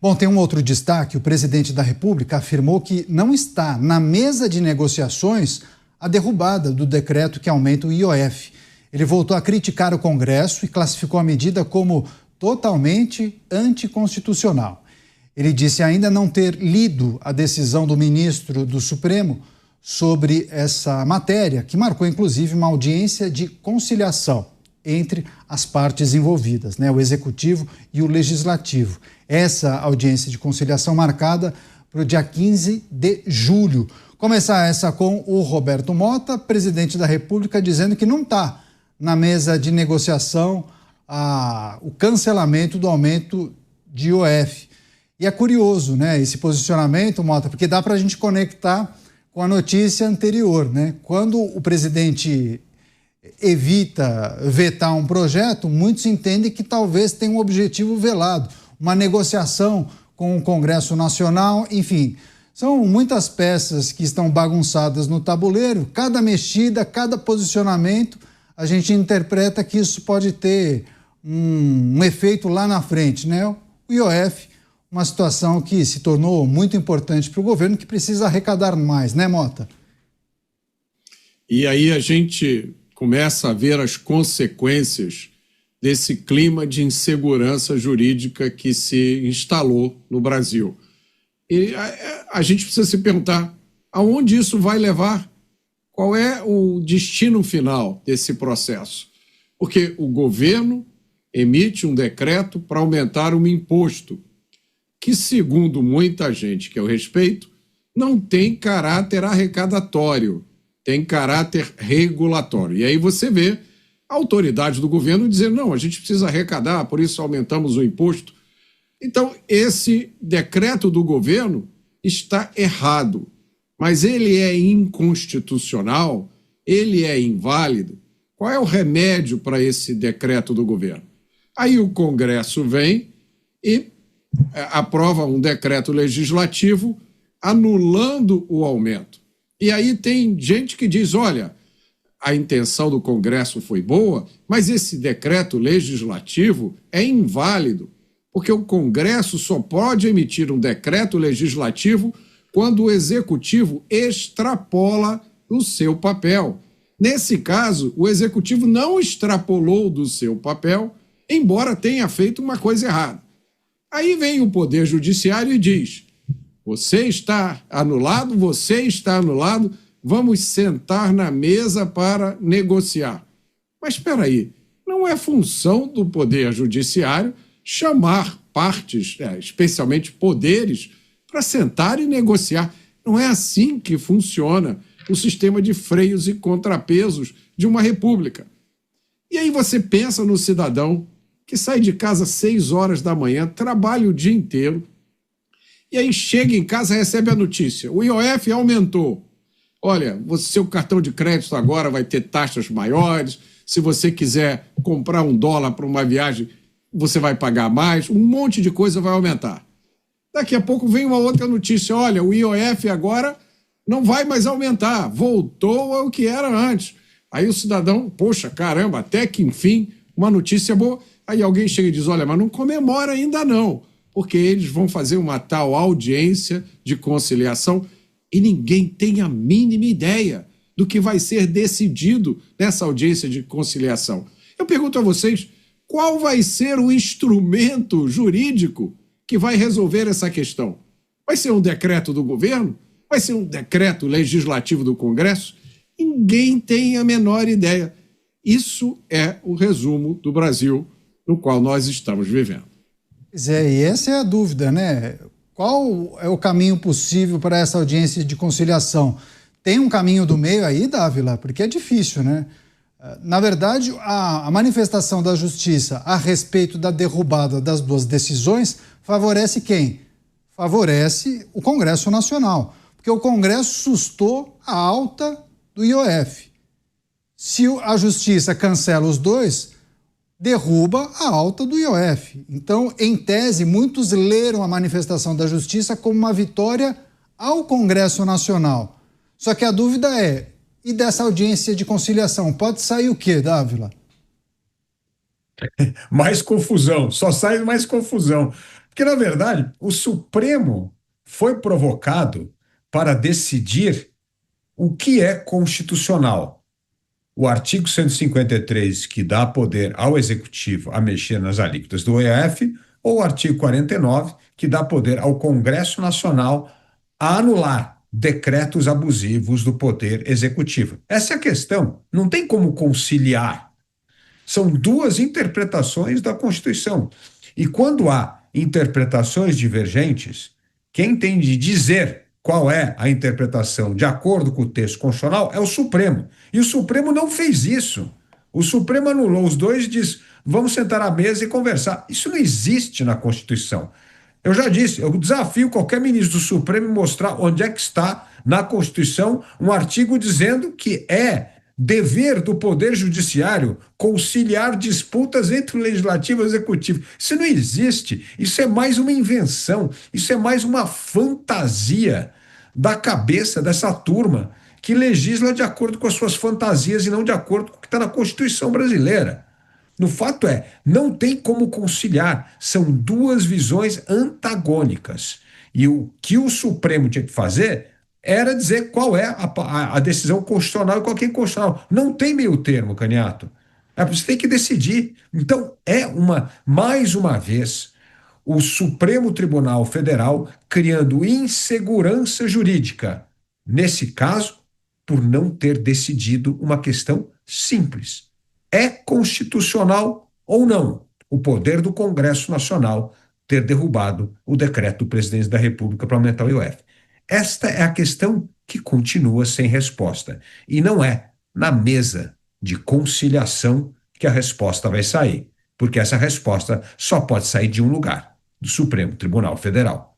Bom, tem um outro destaque. O presidente da República afirmou que não está na mesa de negociações a derrubada do decreto que aumenta o IOF. Ele voltou a criticar o Congresso e classificou a medida como totalmente anticonstitucional. Ele disse ainda não ter lido a decisão do ministro do Supremo sobre essa matéria, que marcou inclusive uma audiência de conciliação entre as partes envolvidas, o Executivo e o Legislativo. Essa audiência de conciliação marcada para o dia 15 de julho. Começar essa com o Roberto Mota, presidente da República, dizendo que não está na mesa de negociação o cancelamento do aumento de IOF. E é curioso, esse posicionamento, Mota, porque dá para a gente conectar com a notícia anterior, Quando o presidente evita vetar um projeto, muitos entendem que talvez tenha um objetivo velado, uma negociação com o Congresso Nacional, enfim. São muitas peças que estão bagunçadas no tabuleiro, cada mexida, cada posicionamento, a gente interpreta que isso pode ter um efeito lá na frente, O IOF, uma situação que se tornou muito importante para o governo, que precisa arrecadar mais, Mota? E aí a gente começa a ver as consequências desse clima de insegurança jurídica que se instalou no Brasil. E a gente precisa se perguntar aonde isso vai levar, qual é o destino final desse processo. Porque o governo emite um decreto para aumentar um imposto que, segundo muita gente que eu respeito, não tem caráter arrecadatório, tem caráter regulatório. E aí você vê a autoridade do governo dizendo, não, a gente precisa arrecadar, por isso aumentamos o imposto. Então, esse decreto do governo está errado, mas ele é inconstitucional, ele é inválido. Qual é o remédio para esse decreto do governo? Aí o Congresso vem e aprova um decreto legislativo anulando o aumento. E aí tem gente que diz, olha, a intenção do Congresso foi boa, mas esse decreto legislativo é inválido, porque o Congresso só pode emitir um decreto legislativo quando o Executivo extrapola o seu papel. Nesse caso, o Executivo não extrapolou do seu papel, embora tenha feito uma coisa errada. Aí vem o Poder Judiciário e diz, você está anulado, vamos sentar na mesa para negociar. Mas espera aí, não é função do Poder Judiciário chamar partes, especialmente poderes, para sentar e negociar. Não é assim que funciona o sistema de freios e contrapesos de uma república. E aí você pensa no cidadão que sai de casa às 6 horas da manhã, trabalha o dia inteiro, e aí chega em casa e recebe a notícia, o IOF aumentou. Olha, seu cartão de crédito agora vai ter taxas maiores, se você quiser comprar $1 para uma viagem, você vai pagar mais, um monte de coisa vai aumentar. Daqui a pouco vem uma outra notícia, olha, o IOF agora não vai mais aumentar, voltou ao que era antes. Aí o cidadão, poxa, caramba, até que enfim, uma notícia boa. Aí alguém chega e diz, olha, mas não comemora ainda não, porque eles vão fazer uma tal audiência de conciliação e ninguém tem a mínima ideia do que vai ser decidido nessa audiência de conciliação. Eu pergunto a vocês, qual vai ser o instrumento jurídico que vai resolver essa questão? Vai ser um decreto do governo? Vai ser um decreto legislativo do Congresso? Ninguém tem a menor ideia. Isso é o resumo do Brasil no qual nós estamos vivendo. Pois é, e essa é a dúvida, Qual é o caminho possível para essa audiência de conciliação? Tem um caminho do meio aí, Dávila? Porque é difícil, Na verdade, a manifestação da Justiça a respeito da derrubada das duas decisões favorece quem? Favorece o Congresso Nacional, porque o Congresso sustou a alta do IOF. Se a Justiça cancela os dois, derruba a alta do IOF. Então, em tese, muitos leram a manifestação da Justiça como uma vitória ao Congresso Nacional. Só que a dúvida é, e dessa audiência de conciliação, pode sair o quê, Dávila? Mais confusão, só sai mais confusão. Porque, na verdade, o Supremo foi provocado para decidir o que é constitucional. O artigo 153, que dá poder ao Executivo a mexer nas alíquotas do IOF, ou o artigo 49, que dá poder ao Congresso Nacional a anular decretos abusivos do Poder Executivo. Essa é a questão. Não tem como conciliar. São duas interpretações da Constituição. E quando há interpretações divergentes, quem tem de dizer qual é a interpretação de acordo com o texto constitucional é o Supremo. E o Supremo não fez isso. O Supremo anulou os dois e diz: vamos sentar à mesa e conversar. Isso não existe na Constituição. Eu já disse, eu desafio qualquer ministro do Supremo mostrar onde é que está na Constituição um artigo dizendo que é dever do Poder Judiciário conciliar disputas entre o Legislativo e o Executivo. Isso não existe. Isso é mais uma invenção. Isso é mais uma fantasia da cabeça dessa turma que legisla de acordo com as suas fantasias e não de acordo com o que está na Constituição brasileira. No fato é, não tem como conciliar. São duas visões antagônicas. E o que o Supremo tinha que fazer era dizer qual é a decisão constitucional e qual é inconstitucional. Não tem meio termo, Caniato. Você tem que decidir. Então, mais uma vez, o Supremo Tribunal Federal criando insegurança jurídica. Nesse caso, por não ter decidido uma questão simples. É constitucional ou não o poder do Congresso Nacional ter derrubado o decreto do presidente da República para aumentar o IOF? Esta é a questão que continua sem resposta. E não é na mesa de conciliação que a resposta vai sair, porque essa resposta só pode sair de um lugar, do Supremo Tribunal Federal.